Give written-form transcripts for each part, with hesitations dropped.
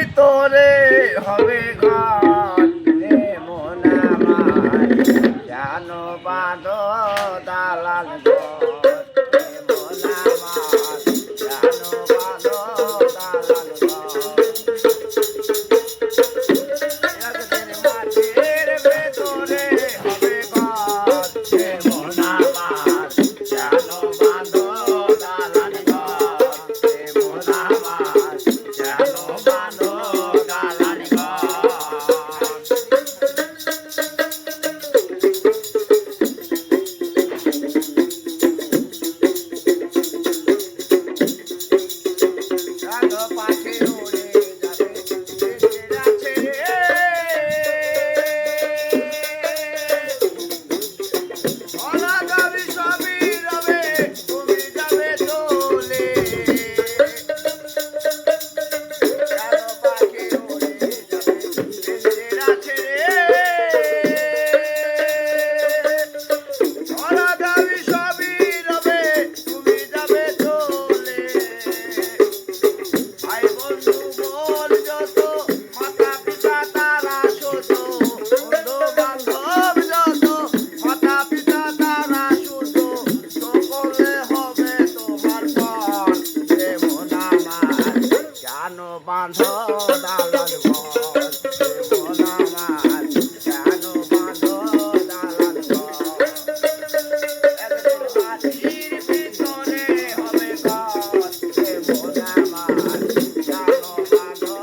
ভিতরে হবে ঘর এমন আমার জানো বাঁধো দালান ঘর এমন আমার জানো বাঁধো দালান ঘর মাটির ভেতরে হবে ঘর এমন আমার জানো বাঁধো দালান ঘর এমন আমার জানো বাঁধো দালান ঘর পাখি উড়ে যাবে দেশেরা ছেড়ে অনাগামী সবই রবে তুমি যাবে চলে পাখি উড়ে যাবে দেশেরা ছেড়ে অনাগামী সবই রবে তুমি যাবে চলে ভাই বন্ধু বল যত মাতা পিতা তারা শোধ বন্ধু বান্ধব যত মাতা পিতা তারা শুধু সকলে হবে তোমার পর যেমন আমার জানো বাঁধো দালান ঘর যেমন আমার জানো বাঁধো দালান ঘর একদিন মাটির ভিতরে হবে ঘর যেমন আমার জানো বাঁধো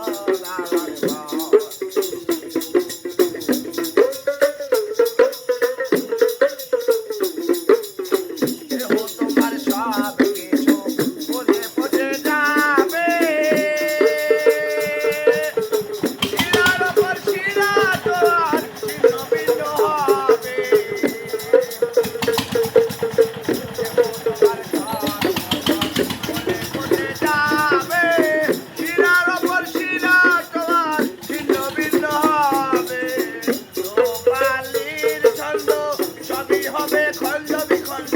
দালান ঘর দেহ তোমার সব কিছু বলে পচে যাবে শিরার ওপর শিরা তোমার ছিন্ন ভিন্ন হবে তোমার বলে যাবে শিরার ওপর শিরা তোমার ছিন্ন ভিন্ন হবে রূপালীর ছন্দ সবই হবে খণ্ড বিখণ্ড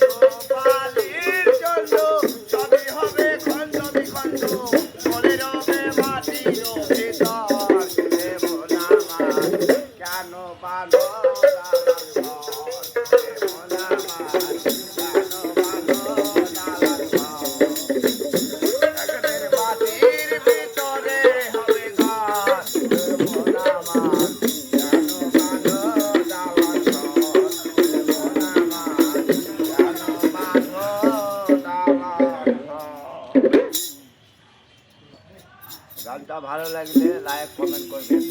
রূপালীর ছন্দ সবই হবে খণ্ড বিখণ্ড মনে রবে মাটির ভিতর এমন আমার কেন বাঁধো দালান ঘর এমন আমার কেন বাঁধো দালান ঘর একদিন মাটির ভিতরে হবে ঘর এমন আমার কেন বাঁধো দালান ঘর এমন আমার কেন বাঁধো দালান ঘর। গানটা ভালো লাগলে লাইক কমেন্ট করবেন।